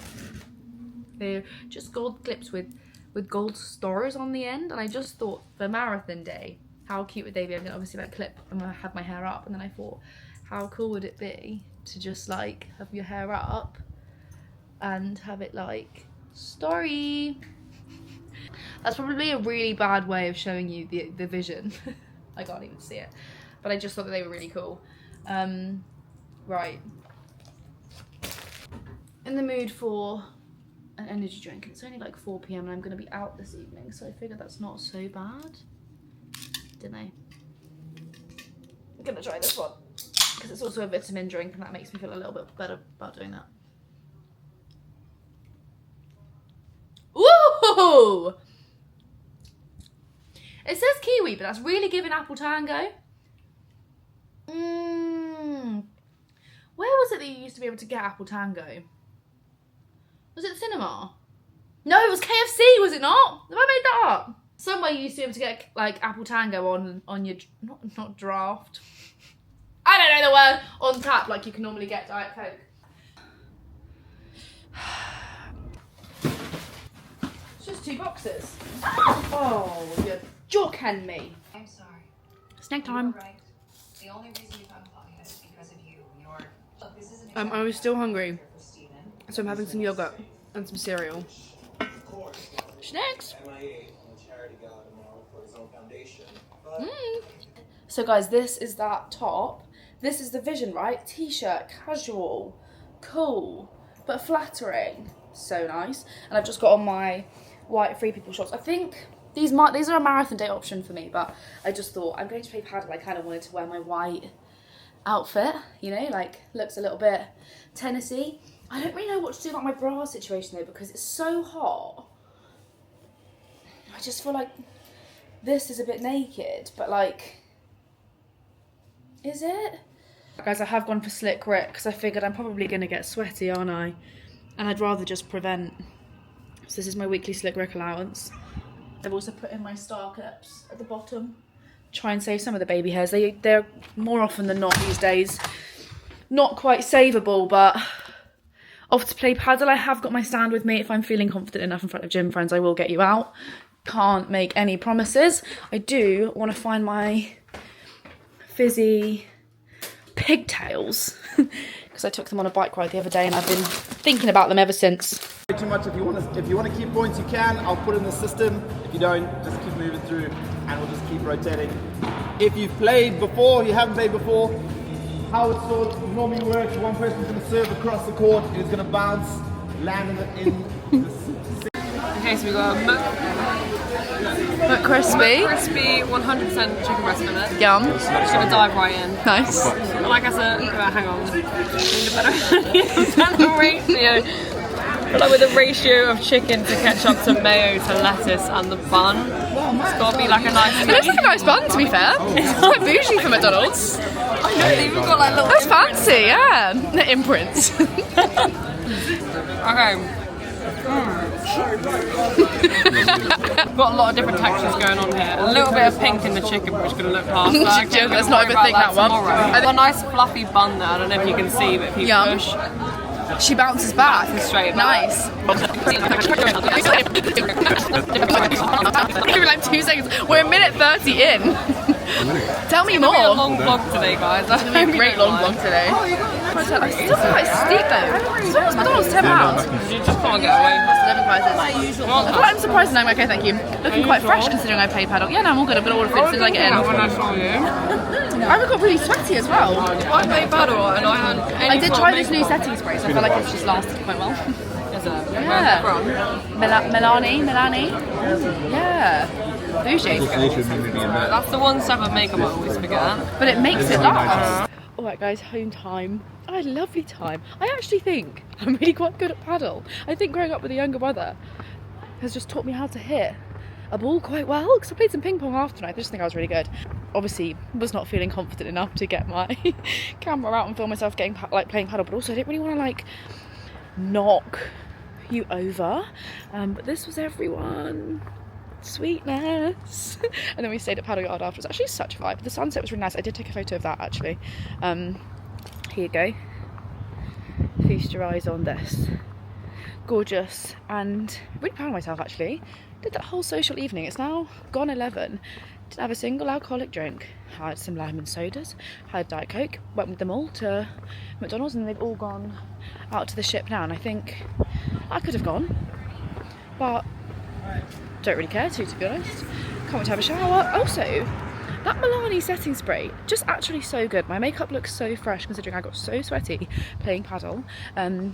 they're just gold clips with gold stars on the end. And I just thought for marathon day, how cute would they be? I'm gonna obviously like clip and have my hair up, and then I thought, how cool would it be to just like have your hair up and have it like story. That's probably a really bad way of showing you the vision. I can't even see it, but I just thought that they were really cool. Right, in the mood for an energy drink. It's only like 4 PM and I'm gonna be out this evening, so I figured that's not so bad. Didn't I? I'm gonna try this one because it's also a vitamin drink and that makes me feel a little bit better about doing that. Ooh! It says kiwi, but that's really giving apple tango. Where was it that you used to be able to get apple tango? Was it the cinema? No, it was KFC, was it not? Have I made that up? Somewhere you used to be able to get like apple tango on your, not draft. I don't know the word, on tap like you can normally get Diet Coke. It's just 2 boxes. Oh, you're joking me. I'm sorry. Snack time. You were right. The only reason you got clogged is because of you. Look, this isn't I was still hungry, for Steven. so I'm having some yogurt and some cereal. Snacks. So guys, this is that top. This is the vision, right? T-shirt, casual, cool, but flattering. So nice. And I've just got on my white Free People shorts. I think These are a marathon day option for me, but I just thought I'm going to play paddle. I kind of wanted to wear my white outfit, you know, like looks a little bit tennisy. I don't really know what to do about my bra situation though, because it's so hot. I just feel like this is a bit naked, but like, is it? Guys, I have gone for slick Rick because I figured I'm probably going to get sweaty, aren't I? And I'd rather just prevent. So this is my weekly slick Rick allowance. I've also put in my star clips at the bottom. Try and save some of the baby hairs. They're more often than not these days not quite savable, but off to play paddle. I have got my stand with me. If I'm feeling confident enough in front of gym friends, I will get you out. Can't make any promises. I do want to find my fizzy pigtails because I took them on a bike ride the other day and I've been thinking about them ever since. Too much. If you want to keep points, you can. I'll put in the system. If you don't, just keep moving through and we'll just keep rotating. If you've played before, you haven't played before, how it sort of normally works, one person's going to serve across the court, it's going to bounce, land in the Okay, so we got McCrispy. crispy 100% chicken breast fillet. Yum. Just gonna dive right in. Nice. Like I said, hang on. The ratio. Like with the ratio of chicken to ketchup to mayo to lettuce and the bun, it's got to be like a nice. It looks like a nice bun, to be fair. It's quite bougie for McDonald's. I know they've even got like little. That's fancy, yeah. The imprints. Okay. Got a lot of different textures going on here. A little bit of pink in the chicken, which is going to look past. Let's not even think that one. I've got a nice fluffy bun there. I don't know if you can see, but if you push, she bounces back. straight. Nice. Give me like 2 seconds. We're a minute 30 in. Tell me It's gonna be a more. long vlog today, guys. It's going to be a great long vlog today. It's still quite steep though. So what's McDonald's? £10. You just can't get away. That's 11 prices. Well, I'm surprised. No, I'm okay, thank you. Looking quite fresh considering I played paddle. Yeah, no, I'm all good. I'm going to order food as soon as I get in. When I saw you. I got really sweaty as well. I played paddle and I had. I did try this new setting spray, so I feel like it's just lasted quite well. Is it? Yeah. Milani. Yeah. Bougie. That's the one step of makeup I always forget. But it makes it last. Alright guys, home time. I had a lovely time. I actually think I'm really quite good at paddle. I think growing up with a younger brother has just taught me how to hit a ball quite well, because I played some ping pong after and I just think I was really good. Obviously was not feeling confident enough to get my camera out and film myself getting playing paddle, but also I didn't really want to like knock you over, but this was everyone. Sweetness. And then we stayed at Paddle Yard after. It was actually such a vibe. The sunset was really nice. I did take a photo of that actually. Here you go. Feast your eyes on this. Gorgeous, and really proud of myself actually. Did that whole social evening. It's now gone 11. Didn't have a single alcoholic drink. Had some lemon sodas, had Diet Coke, went with them all to McDonald's, and they've all gone out to the ship now, and I think I could have gone, but don't really care to be honest. Can't wait to have a shower. Also, that Milani setting spray, just actually so good. My makeup looks so fresh considering I got so sweaty playing paddle. And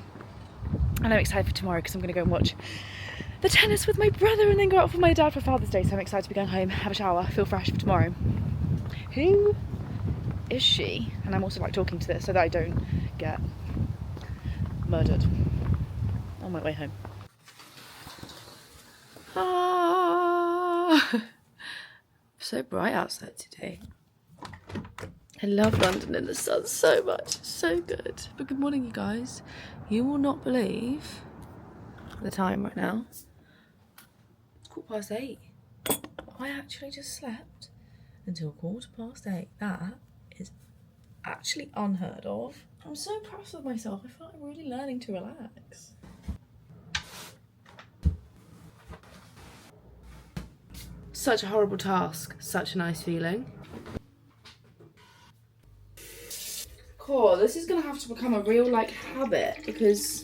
I'm excited for tomorrow because I'm going to go and watch the tennis with my brother and then go out with my dad for Father's Day. So I'm excited to be going home, have a shower, feel fresh for tomorrow. Who is she? And I'm also like talking to this so that I don't get murdered on my way home. So bright outside today. I love London in the sun so much, it's so good. But good morning you guys. You will not believe the time right now. It's 8:15. I actually just slept until 8:15. That is actually unheard of. I'm so proud of myself. I feel like I'm really learning to relax. Such a horrible task, such a nice feeling. Cool, this is gonna have to become a real like habit because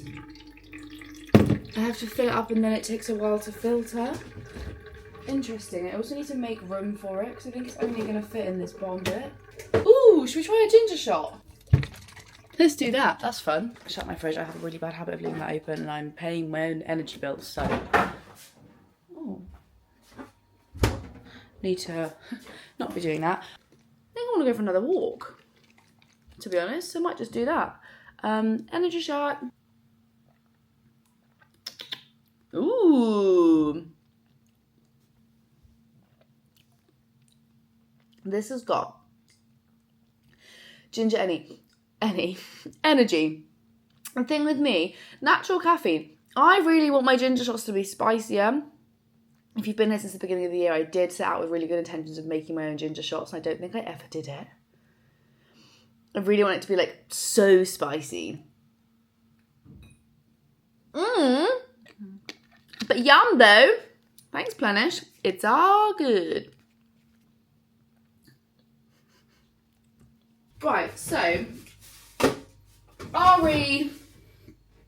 I have to fill it up and then it takes a while to filter. Interesting, I also need to make room for it because I think it's only gonna fit in this bottom bit. Ooh, should we try a ginger shot? Let's do that, that's fun. Shut my fridge, I have a really bad habit of leaving that open and I'm paying my own energy bills, so. Oh. need to not be doing that. I think I want to go for another walk, to be honest. So I might just do that. Energy shot. Ooh. This has got ginger energy. The thing with me, natural caffeine. I really want my ginger shots to be spicier. If you've been here since the beginning of the year, I did set out with really good intentions of making my own ginger shots. And I don't think I ever did it. I really want it to be like so spicy. But yum though. Thanks, Plenish. It's all good. Right, so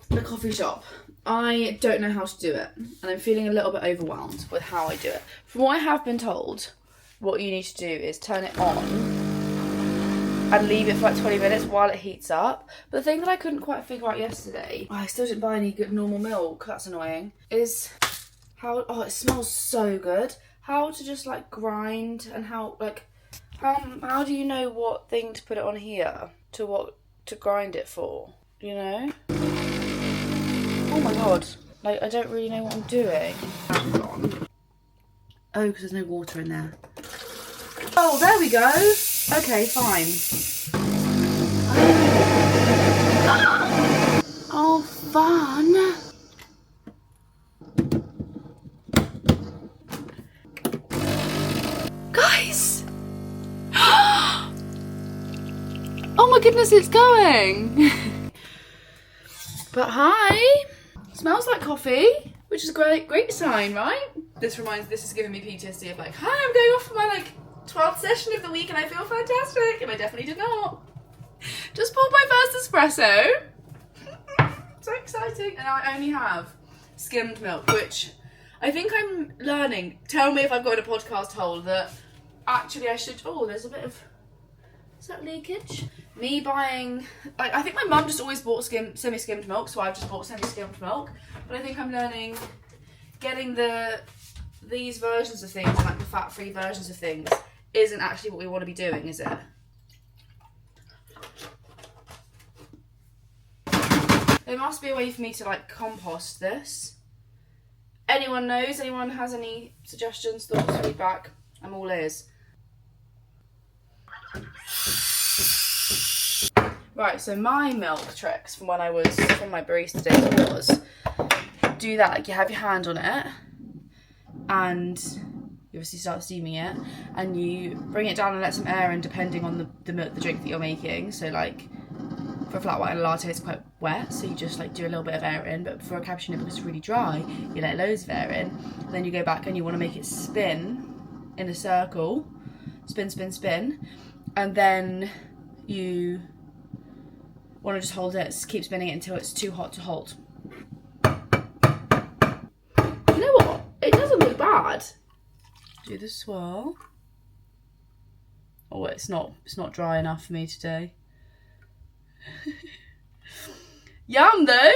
the coffee shop. I don't know how to do it, and I'm feeling a little bit overwhelmed with how I do it. From what I have been told, what you need to do is turn it on and leave it for like 20 minutes while it heats up. But the thing that I couldn't quite figure out yesterday, I still didn't buy any good normal milk, that's annoying, is how, oh, it smells so good, how to just like grind and how do you know what thing to put it on here to grind it for, you know? Oh my god, like I don't really know what I'm doing. Oh, because there's no water in there. Oh, there we go. Okay, fine. Oh, fun. Guys! Oh my goodness, it's going! But hi! Smells like coffee, which is a great sign, right? This is giving me PTSD of like, hi, I'm going off for my like 12th session of the week and I feel fantastic, and I definitely did not. Just poured my first espresso. So exciting. And I only have skimmed milk, which I think I'm learning. Tell me if I've got in a podcast hole that actually I should, oh, there's a bit of, is that leakage? Me buying, like, I think my mum just always bought semi-skimmed milk, so I've just bought semi-skimmed milk. But I think I'm learning, getting these versions of things, like the fat-free versions of things, isn't actually what we want to be doing, is it? There must be a way for me to like compost this. Anyone knows? Anyone has any suggestions, thoughts, feedback? I'm all ears. Right, so my milk tricks from when I was, from my barista days was, do that, like you have your hand on it, and you obviously start steaming it, and you bring it down and let some air in depending on the drink that you're making. So like, for a flat white and a latte it's quite wet, so you just like do a little bit of air in, but for a cappuccino, because it's really dry, you let loads of air in, and then you go back and you want to make it spin in a circle, spin, spin, spin, and then you want to just hold it, keep spinning it until it's too hot to hold. You know what? It doesn't look bad. Do the swirl. Oh, it's not dry enough for me today. Yum though.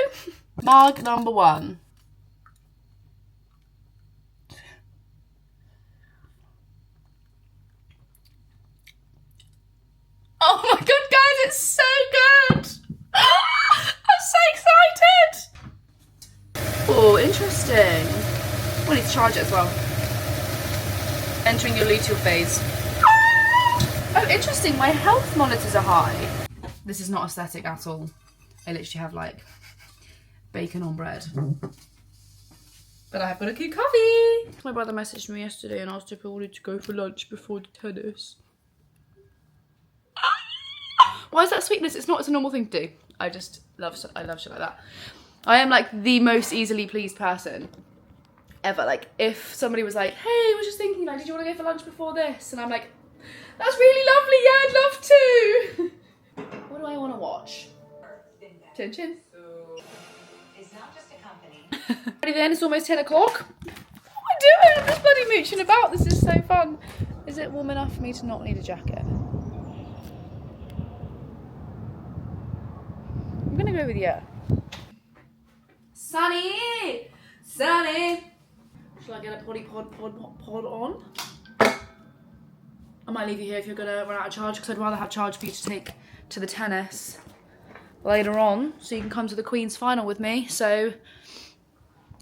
Mug number 1. Oh my god, guys, it's so good! I'm so excited! Oh, interesting. We need to charge it as well. Entering your luteal phase. Oh, interesting, my health monitors are high. This is not aesthetic at all. I literally have like bacon on bread. But I have got a cute coffee! My brother messaged me yesterday and asked if I wanted to go for lunch before the tennis. Why is that sweetness? It's a normal thing to do. I love shit like that. I am like the most easily pleased person ever. Like if somebody was like, hey, I was just thinking, like, did you want to go for lunch before this? And I'm like, that's really lovely, yeah, I'd love to. What do I want to watch? Chin chin. It's not just a company. Ready then, it's almost 10 o'clock. What am I doing? I'm just bloody mooching about. This is so fun. Is it warm enough for me to not need a jacket? I'm gonna go with yeah. Sunny! Sunny! Shall I get a potty pod on? I might leave you here if you're gonna run out of charge, because I'd rather have charge for you to take to the tennis later on, so you can come to the Queen's final with me. So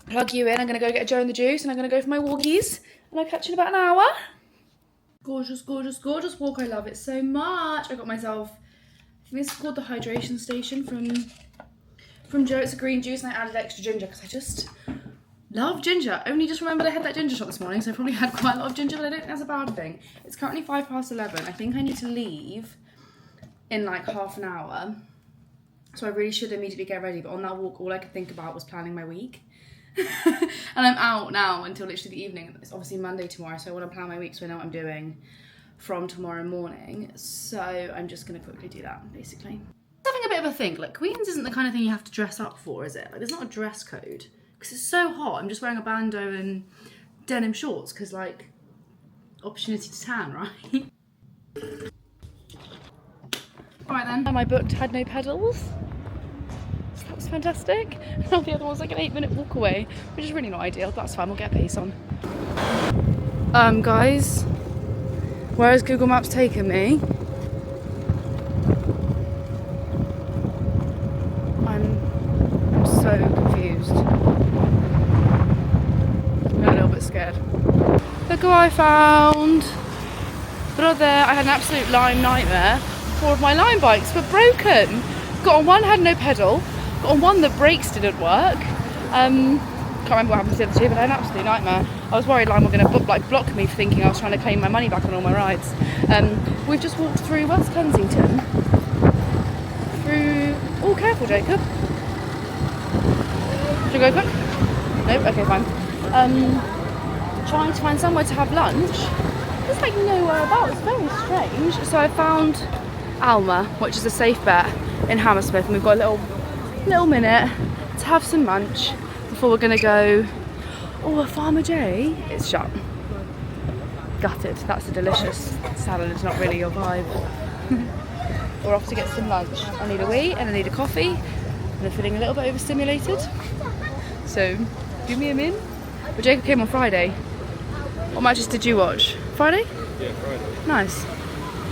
plug you in. I'm gonna go get a Joe and the Juice, and I'm gonna go for my walkies, and I'll catch you in about an hour. Gorgeous, gorgeous, gorgeous walk. I love it so much. I got myself, I think this is called the hydration station from Joe. It's a green juice, and I added extra ginger because I just love ginger. Only just remembered I had that ginger shot this morning, so I probably had quite a lot of ginger, but I don't think that's a bad thing. It's currently 11:05. I think I need to leave in like half an hour, so I really should immediately get ready. But on that walk, all I could think about was planning my week. And I'm out now until literally the evening. It's obviously Monday tomorrow, so I want to plan my week so I know what I'm doing from tomorrow morning. So I'm just going to quickly do that, basically. Having a bit of a think, like Queen's isn't the kind of thing you have to dress up for, is it? Like there's not a dress code, because it's so hot. I'm just wearing a bandeau and denim shorts, because like, opportunity to tan, right? Alright then. And I booked had no pedals. So that was fantastic. And the other one was like an 8-minute walk away, which is really not ideal, but that's fine, we'll get a pace on. Guys, where has Google Maps taken me? I'm so confused. I'm a little bit scared. Look who I found! Brother, I had an absolute Lime nightmare. 4 of my Lime bikes were broken. Got on one, had no pedal. Got on one, the brakes didn't work. Can't remember what happened to the other two, but I had an absolute nightmare. I was worried Lime were going to block me for thinking I was trying to claim my money back on all my rides. We've just walked through West Kensington. Through... Oh, careful, Jacob. Should we go quick? Nope, okay, fine. Trying to find somewhere to have lunch. There's like nowhere about, it's very strange. So I found Alma, which is a safe bet in Hammersmith, and we've got a little minute to have some lunch before we're gonna go. Oh, a Farmer J, it's shut. Gutted, that's a delicious salad, it's not really your vibe. We're off to get some lunch. I need a wee and I need a coffee, and I'm feeling a little bit overstimulated. So, give me a min. But Jacob came on Friday. What matches did you watch? Friday? Yeah, Friday. Nice.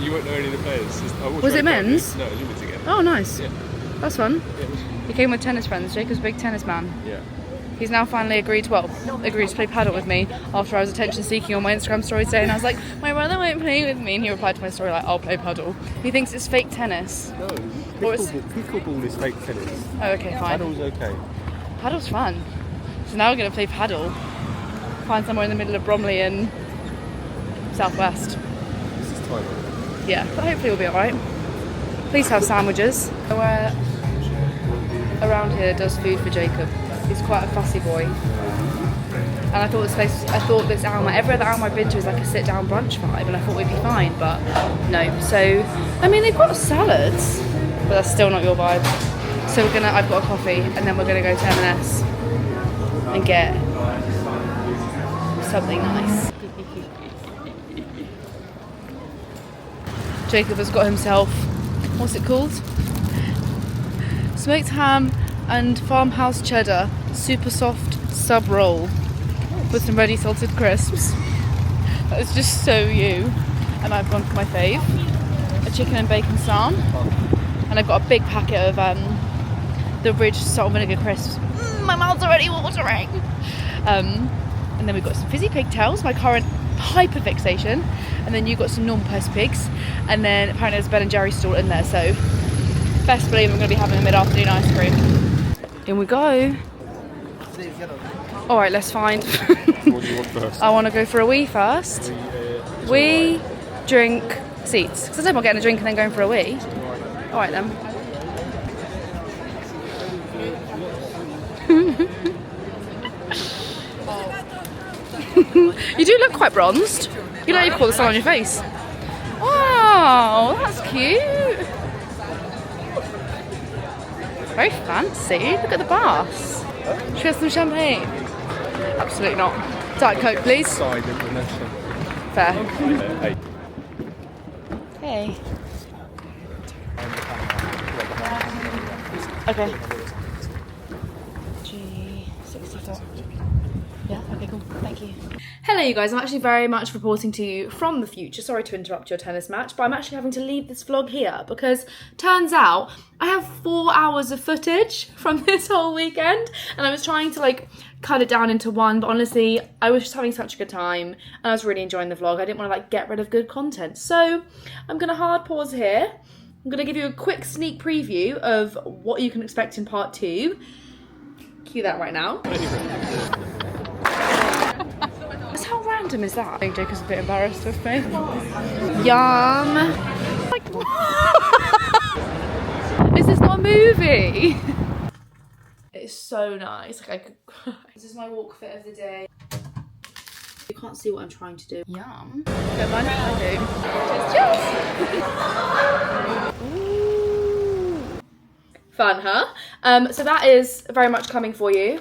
You won't know any of the players. Was it men's? No, it was again. Oh, nice. Yeah. That's fun. Yeah. He came with tennis friends. Jacob's a big tennis man. Yeah. He's now finally agreed to play paddle with me after I was attention seeking on my Instagram story today, and I was like, my brother won't play with me, and he replied to my story like, I'll play paddle. He thinks it's fake tennis. No, pickleball is fake tennis. Oh, okay, fine. Paddle's okay. Paddle's fun. So now we're going to play paddle. Find somewhere in the middle of Bromley and Southwest. This is tiny. Yeah, but hopefully we'll be alright. Please have sandwiches. Where around here does food for Jacob. He's quite a fussy boy. And I thought this Alma, every other Alma I've been to is like a sit-down brunch vibe, and I thought we'd be fine, but no. So, I mean, they've got salads, but that's still not your vibe. So I've got a coffee, and then we're gonna go to M&S and get something nice. Jacob has got himself, what's it called? Smoked ham and farmhouse cheddar, super soft sub roll with some ready salted crisps. That is just so you. And I've gone for my fave, a chicken and bacon sarm, and I've got a big packet of the Ridge salt and vinegar crisps. My mouth's already watering. And then we've got some fizzy pigtails, my current hyper fixation, and then you've got some non-purse pigs, and then apparently there's a Ben and Jerry's stall in there, so best believe I'm going to be having a mid-afternoon ice cream. In we go. Alright, let's find. What do you want first? I want to go for a wee first. Wee, drink, seats. Because I said I'm getting a drink and then going for a wee. Alright then. You do look quite bronzed. You know you've got the sun on your face. Wow, that's cute. Very fancy. Look at the baths. Should we have some champagne? Absolutely not. Diet Coke, please. Side international. Fair. Hey. Hey. Okay. G64. Yeah, okay, cool. Thank you. Hello you guys, I'm actually very much reporting to you from the future. Sorry to interrupt your tennis match, but I'm actually having to leave this vlog here because turns out I have 4 hours of footage from this whole weekend, and I was trying to like cut it down into one, but honestly I was just having such a good time and I was really enjoying the vlog. I didn't want to like get rid of good content, so I'm gonna hard pause here. I'm gonna give you a quick sneak preview of what you can expect in part 2. Cue that right now. How random is that? I think Jacob's a bit embarrassed with me. Yum. Is this not a movie? It's so nice. Like I could cry. This is my walk fit of the day. You can't see what I'm trying to do. Yum. Don't mind if I do. Ooh. Fun, huh? So that is very much coming for you.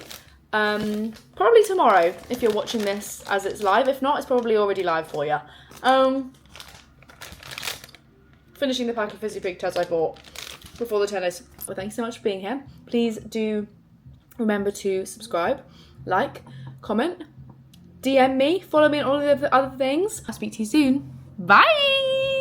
Probably tomorrow if you're watching this as it's live. If not, it's probably already live for you. Finishing the pack of fizzy pigtails I bought before the tennis. Well, thanks so much for being here. Please do remember to subscribe, like, comment, DM me, follow me on all the other things. I'll speak to you soon. Bye!